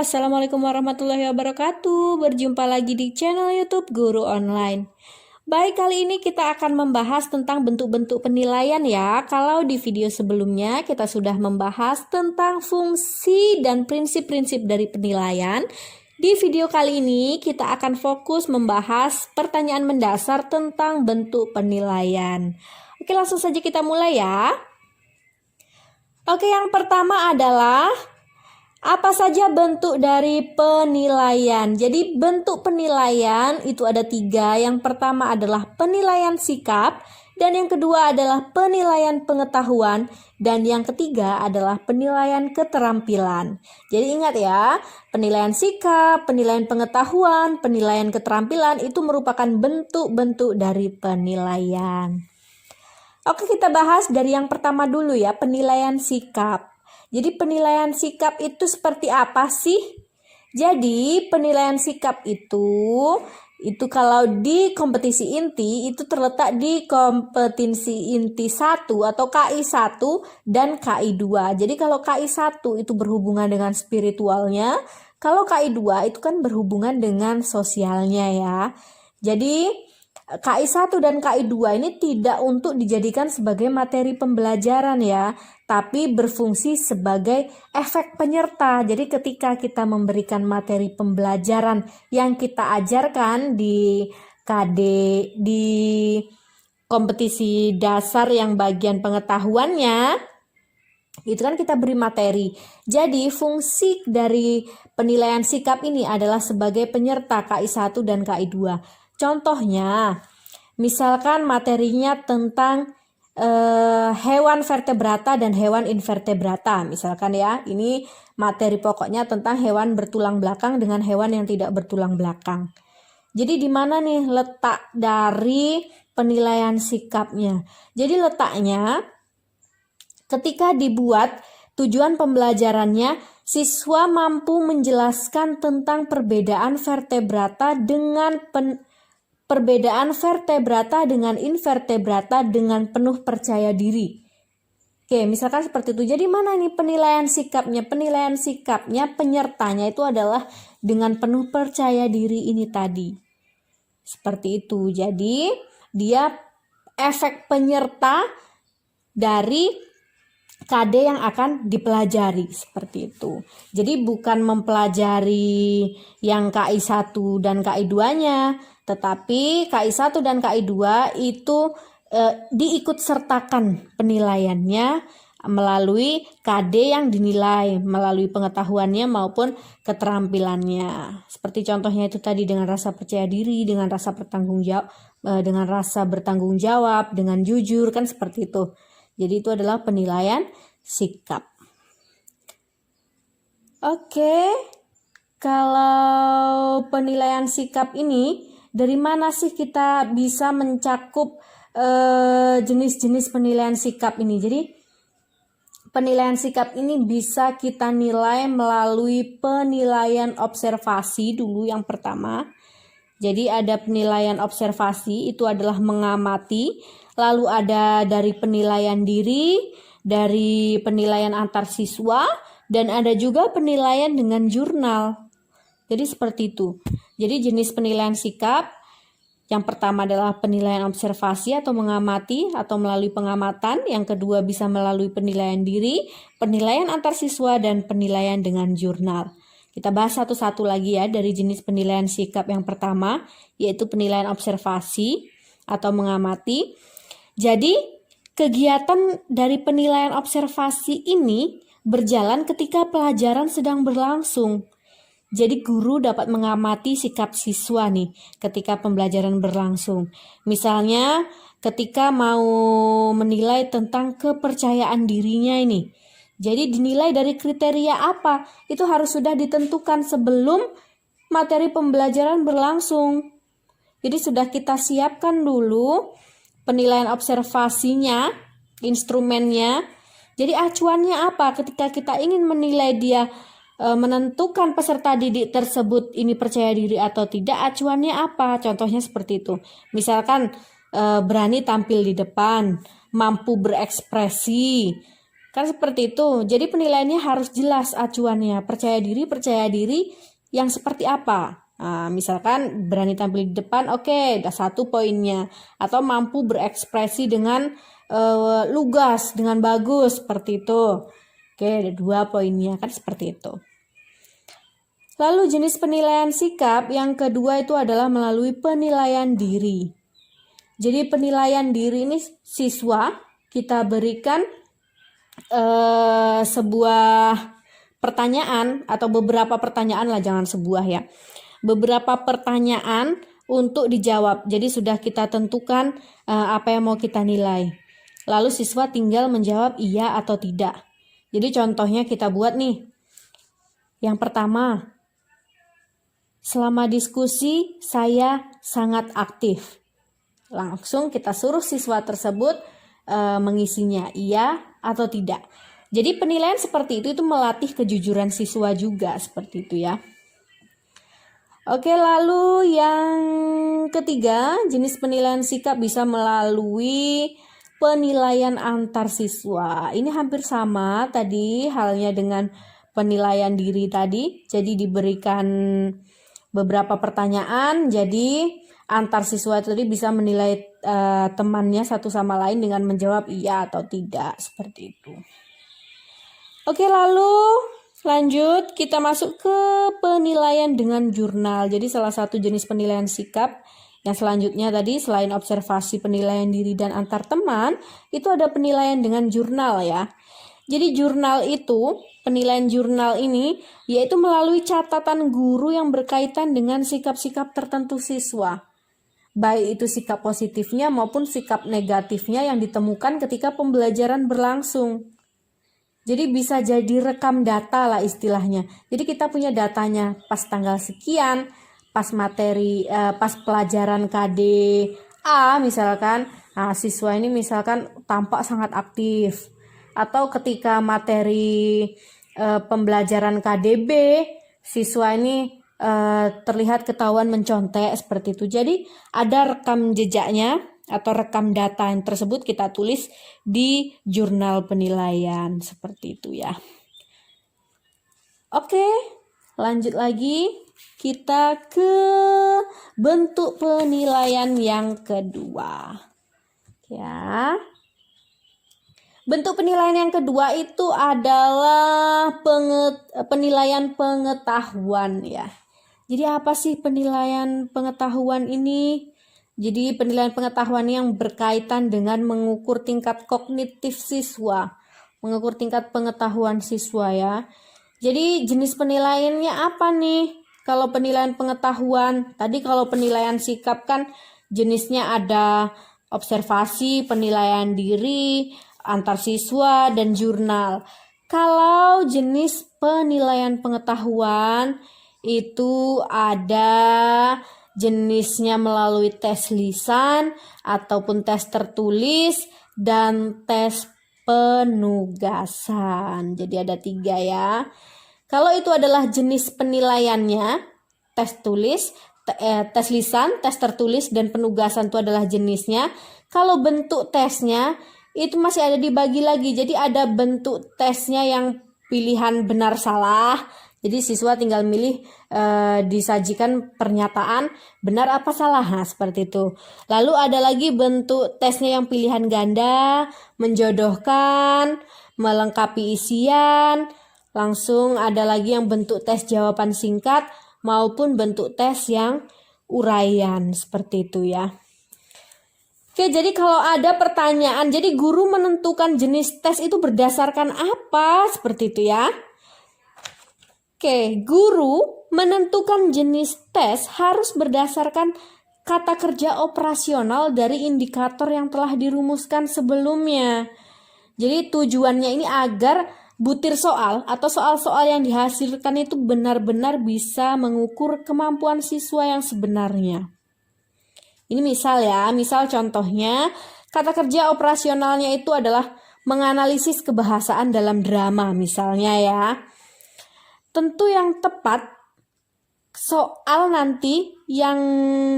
Assalamualaikum warahmatullahi wabarakatuh. Berjumpa lagi di channel YouTube Guru Online. Baik, kali ini kita akan membahas tentang bentuk-bentuk penilaian ya. Kalau di video sebelumnya kita sudah membahas tentang fungsi dan prinsip-prinsip dari penilaian. Di video kali ini kita akan fokus membahas pertanyaan mendasar tentang bentuk penilaian. Oke, langsung saja kita mulai ya. Oke, yang pertama adalah apa saja bentuk dari penilaian? Jadi bentuk penilaian itu ada 3. Yang pertama adalah penilaian sikap, dan yang kedua adalah penilaian pengetahuan, dan yang ketiga adalah penilaian keterampilan. Jadi ingat ya, penilaian sikap, penilaian pengetahuan, penilaian keterampilan itu merupakan bentuk-bentuk dari penilaian. Oke, kita bahas dari yang pertama dulu ya, penilaian sikap. Jadi penilaian sikap itu seperti apa sih? Jadi penilaian sikap itu kalau di kompetisi inti itu terletak di kompetisi inti 1 atau KI 1 dan KI 2. Jadi kalau KI 1 itu berhubungan dengan spiritualnya, kalau KI 2 itu kan berhubungan dengan sosialnya ya. Jadi KI 1 dan KI 2 ini tidak untuk dijadikan sebagai materi pembelajaran ya, tapi berfungsi sebagai efek penyerta. Jadi ketika kita memberikan materi pembelajaran yang kita ajarkan di KD, di kompetisi dasar yang bagian pengetahuannya, itu kan kita beri materi. Jadi fungsi dari penilaian sikap ini adalah sebagai penyerta KI 1 dan KI 2. Contohnya, misalkan materinya tentang hewan vertebrata dan hewan invertebrata. Misalkan ya, ini materi pokoknya tentang hewan bertulang belakang dengan hewan yang tidak bertulang belakang. Jadi di mana nih letak dari penilaian sikapnya? Jadi letaknya ketika dibuat tujuan pembelajarannya, siswa mampu menjelaskan tentang perbedaan vertebrata dengan invertebrata dengan penuh percaya diri. Oke, misalkan seperti itu. Jadi mana nih penilaian sikapnya? Penilaian sikapnya penyertanya itu adalah dengan penuh percaya diri ini tadi. Seperti itu. Jadi dia efek penyerta dari KD yang akan dipelajari, seperti itu. Jadi bukan mempelajari yang KI 1 dan KI 2-nya, tetapi KI 1 dan KI 2 itu diikut sertakan penilaiannya melalui KD yang dinilai, melalui pengetahuannya maupun keterampilannya. Seperti contohnya itu tadi dengan rasa percaya diri, dengan rasa bertanggung jawab, dengan jujur, kan seperti itu. Jadi itu adalah penilaian sikap. Oke, kalau penilaian sikap ini, dari mana sih kita bisa mencakup jenis-jenis penilaian sikap ini? Jadi penilaian sikap ini bisa kita nilai melalui penilaian observasi dulu yang pertama. Jadi ada penilaian observasi, itu adalah mengamati. Lalu ada dari penilaian diri, dari penilaian antar siswa, dan ada juga penilaian dengan jurnal. Jadi seperti itu. Jadi jenis penilaian sikap, yang pertama adalah penilaian observasi atau mengamati atau melalui pengamatan. Yang kedua bisa melalui penilaian diri, penilaian antar siswa, dan penilaian dengan jurnal. Kita bahas satu-satu lagi ya dari jenis penilaian sikap yang pertama, yaitu penilaian observasi atau mengamati. Jadi kegiatan dari penilaian observasi ini berjalan ketika pelajaran sedang berlangsung. Jadi guru dapat mengamati sikap siswa nih ketika pembelajaran berlangsung. Misalnya ketika mau menilai tentang kepercayaan dirinya ini. Jadi dinilai dari kriteria apa? Itu harus sudah ditentukan sebelum materi pembelajaran berlangsung. Jadi sudah kita siapkan dulu penilaian observasinya, instrumennya. Jadi acuannya apa? Ketika kita ingin menilai dia menentukan peserta didik tersebut ini percaya diri atau tidak, acuannya apa? Contohnya seperti itu. Misalkan berani tampil di depan, mampu berekspresi, Kan seperti itu. Jadi penilaiannya harus jelas acuannya. Percaya diri yang seperti apa? Nah, misalkan berani tampil di depan, oke, udah 1 poinnya. Atau mampu berekspresi dengan lugas, dengan bagus, seperti itu. Oke, ada 2 poinnya, kan seperti itu. Lalu jenis penilaian sikap yang kedua itu adalah melalui penilaian diri. Jadi penilaian diri ini siswa kita berikan sebuah pertanyaan atau beberapa pertanyaan lah, jangan sebuah ya. Beberapa pertanyaan untuk dijawab. Jadi sudah kita tentukan apa yang mau kita nilai. Lalu siswa tinggal menjawab iya atau tidak. Jadi contohnya kita buat nih. Yang pertama, selama diskusi saya sangat aktif. Langsung kita suruh siswa tersebut mengisinya iya atau tidak. Jadi penilaian seperti itu melatih kejujuran siswa juga, seperti itu ya. Oke, lalu yang ketiga, jenis penilaian sikap bisa melalui penilaian antar siswa. Ini hampir sama tadi halnya dengan penilaian diri tadi. Jadi diberikan beberapa pertanyaan, jadi antar siswa tadi bisa menilai temannya satu sama lain dengan menjawab iya atau tidak, seperti itu. Oke, lalu lanjut kita masuk ke penilaian dengan jurnal. Jadi salah satu jenis penilaian sikap yang selanjutnya tadi selain observasi, penilaian diri dan antar teman, itu ada penilaian dengan jurnal ya. Jadi jurnal itu, penilaian jurnal ini yaitu melalui catatan guru yang berkaitan dengan sikap-sikap tertentu siswa. Baik itu sikap positifnya maupun sikap negatifnya yang ditemukan ketika pembelajaran berlangsung. Jadi bisa jadi rekam data lah istilahnya. Jadi kita punya datanya pas tanggal sekian, pas materi, pas pelajaran KDA misalkan, nah siswa ini misalkan tampak sangat aktif. Atau ketika materi pembelajaran KDB, siswa ini terlihat ketahuan mencontek, seperti itu. Jadi ada rekam jejaknya atau rekam data yang tersebut kita tulis di jurnal penilaian, seperti itu ya. Oke, lanjut lagi kita ke bentuk penilaian yang kedua. Ya. Bentuk penilaian yang kedua itu adalah penilaian pengetahuan ya. Jadi apa sih penilaian pengetahuan ini? Jadi penilaian pengetahuan yang berkaitan dengan mengukur tingkat kognitif siswa, mengukur tingkat pengetahuan siswa ya. Jadi jenis penilaiannya apa nih? Kalau penilaian pengetahuan, tadi kalau penilaian sikap kan jenisnya ada observasi, penilaian diri, antar siswa, dan jurnal. Kalau jenis penilaian pengetahuan itu ada jenisnya melalui tes lisan ataupun tes tertulis dan tes penugasan. Jadi ada 3 ya. Kalau itu adalah jenis penilaiannya, tes tulis, tes lisan, tes tertulis, dan penugasan itu adalah jenisnya. Kalau bentuk tesnya itu masih ada dibagi lagi. Jadi ada bentuk tesnya yang pilihan benar salah. Jadi siswa tinggal milih, disajikan pernyataan benar apa salah, nah, seperti itu. Lalu ada lagi bentuk tesnya yang pilihan ganda, menjodohkan, melengkapi isian. Langsung ada lagi yang bentuk tes jawaban singkat maupun bentuk tes yang uraian, seperti itu ya. Oke, jadi kalau ada pertanyaan, jadi guru menentukan jenis tes itu berdasarkan apa? Seperti itu ya. Oke, guru menentukan jenis tes harus berdasarkan kata kerja operasional dari indikator yang telah dirumuskan sebelumnya. Jadi tujuannya ini agar butir soal atau soal-soal yang dihasilkan itu benar-benar bisa mengukur kemampuan siswa yang sebenarnya. Ini misal ya, misal contohnya kata kerja operasionalnya itu adalah menganalisis kebahasaan dalam drama misalnya ya. Tentu yang tepat soal nanti yang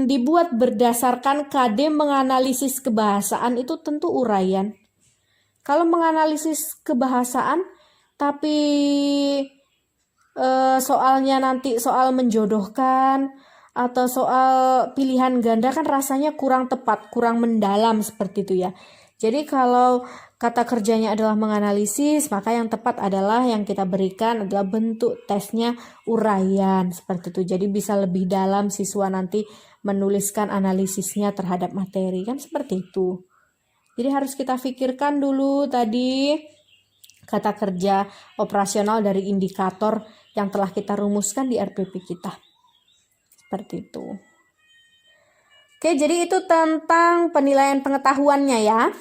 dibuat berdasarkan KD menganalisis kebahasaan itu tentu uraian. Kalau menganalisis kebahasaan tapi soalnya nanti soal menjodohkan atau soal pilihan ganda kan rasanya kurang tepat, kurang mendalam seperti itu ya. Jadi kalau kata kerjanya adalah menganalisis, maka yang tepat adalah yang kita berikan adalah bentuk tesnya uraian seperti itu. Jadi bisa lebih dalam siswa nanti menuliskan analisisnya terhadap materi kan seperti itu. Jadi harus kita pikirkan dulu tadi kata kerja operasional dari indikator yang telah kita rumuskan di RPP kita. Seperti itu. Oke, jadi itu tentang penilaian pengetahuannya ya.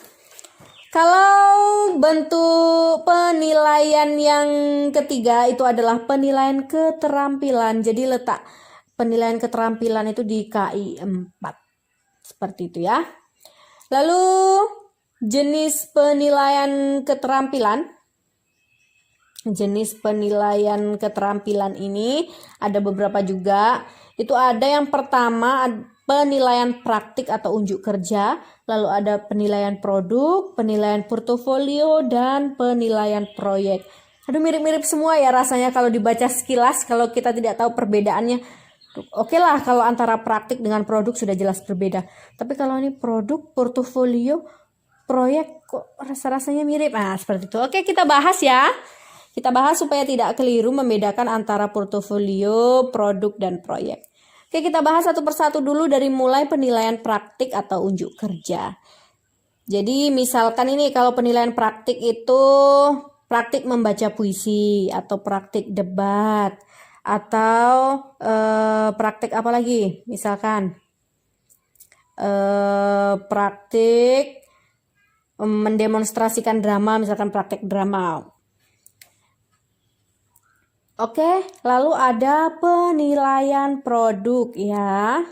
Kalau bentuk penilaian yang ketiga itu adalah penilaian keterampilan. Jadi letak penilaian keterampilan itu di KI 4. Seperti itu ya. Lalu jenis penilaian keterampilan. Jenis penilaian keterampilan ini ada beberapa juga. Itu ada yang pertama penilaian praktik atau unjuk kerja, lalu ada penilaian produk, penilaian portofolio, dan penilaian proyek. Aduh, mirip-mirip semua ya rasanya kalau dibaca sekilas, kalau kita tidak tahu perbedaannya. Oke lah kalau antara praktik dengan produk sudah jelas berbeda. Tapi kalau ini produk, portofolio, proyek kok rasa-rasanya mirip. Nah, seperti itu. Oke, kita bahas ya. Kita bahas supaya tidak keliru membedakan antara portofolio, produk, dan proyek. Oke, kita bahas satu persatu dulu dari mulai penilaian praktik atau unjuk kerja. Jadi misalkan ini kalau penilaian praktik itu praktik membaca puisi atau praktik debat atau praktik apa lagi? Misalkan praktik mendemonstrasikan drama, misalkan praktik drama. Oke, lalu ada penilaian produk ya.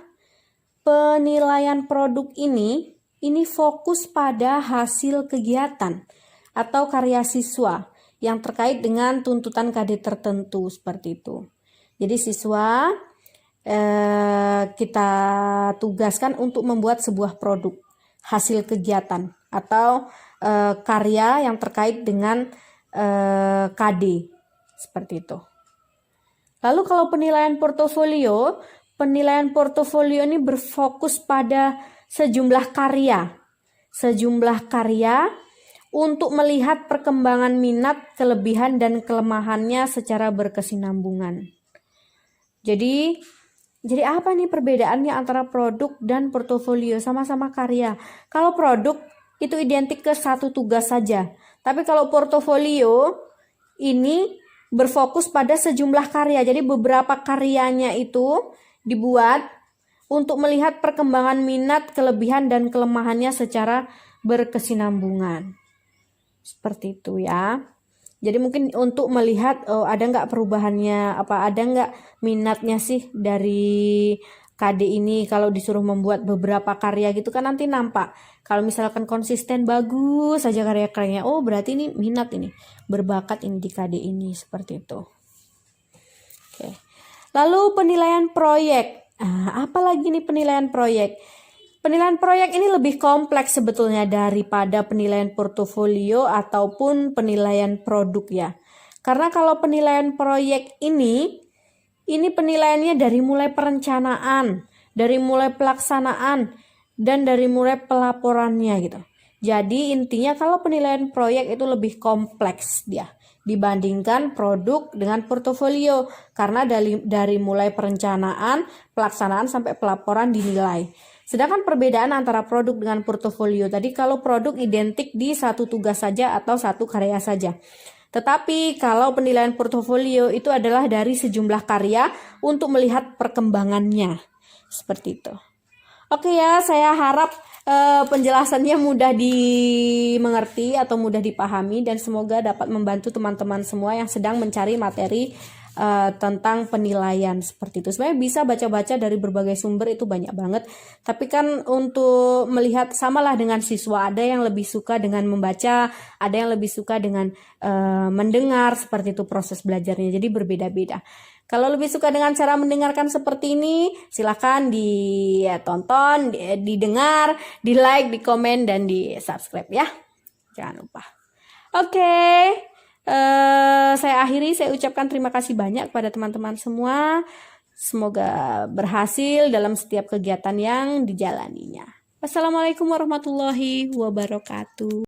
Penilaian produk ini fokus pada hasil kegiatan atau karya siswa yang terkait dengan tuntutan KD tertentu seperti itu. Jadi siswa kita tugaskan untuk membuat sebuah produk hasil kegiatan atau karya yang terkait dengan KD seperti itu. Lalu kalau penilaian portofolio ini berfokus pada sejumlah karya untuk melihat perkembangan minat, kelebihan, dan kelemahannya secara berkesinambungan. Jadi apa nih perbedaannya antara produk dan portofolio? Sama-sama karya. Kalau produk itu identik ke satu tugas saja. Tapi kalau portofolio ini berfokus pada sejumlah karya. Jadi beberapa karyanya itu dibuat untuk melihat perkembangan minat, kelebihan, dan kelemahannya secara berkesinambungan. Seperti itu ya. Jadi mungkin untuk melihat ada nggak perubahannya, ada nggak minatnya sih dari KD ini kalau disuruh membuat beberapa karya gitu kan nanti nampak. Kalau misalkan konsisten bagus saja karya-karyanya, oh berarti ini minat ini, berbakat ini di KD ini, seperti itu. Oke. Lalu penilaian proyek. Apa lagi nih penilaian proyek? Penilaian proyek ini lebih kompleks sebetulnya daripada penilaian portofolio ataupun penilaian produk ya. Karena kalau penilaian proyek ini penilaiannya dari mulai perencanaan, dari mulai pelaksanaan, dan dari mulai pelaporannya gitu. Jadi intinya kalau penilaian proyek itu lebih kompleks dia dibandingkan produk dengan portofolio. Karena dari mulai perencanaan, pelaksanaan, sampai pelaporan dinilai. Sedangkan perbedaan antara produk dengan portofolio tadi, kalau produk identik di satu tugas saja atau satu karya saja. Tetapi kalau penilaian portofolio itu adalah dari sejumlah karya untuk melihat perkembangannya. Seperti itu. Oke ya, saya harap penjelasannya mudah dimengerti atau mudah dipahami dan semoga dapat membantu teman-teman semua yang sedang mencari materi tentang penilaian seperti itu. Sebenarnya bisa baca-baca dari berbagai sumber, itu banyak banget. Tapi kan untuk melihat, samalah dengan siswa, ada yang lebih suka dengan membaca, ada yang lebih suka dengan mendengar, seperti itu proses belajarnya. Jadi berbeda-beda. Kalau lebih suka dengan cara mendengarkan seperti ini, silakan ditonton, didengar, di like, di komen, dan di subscribe ya. Jangan lupa. Oke, saya akhiri, saya ucapkan terima kasih banyak kepada teman-teman semua. Semoga berhasil dalam setiap kegiatan yang dijalaninya. Wassalamualaikum warahmatullahi wabarakatuh.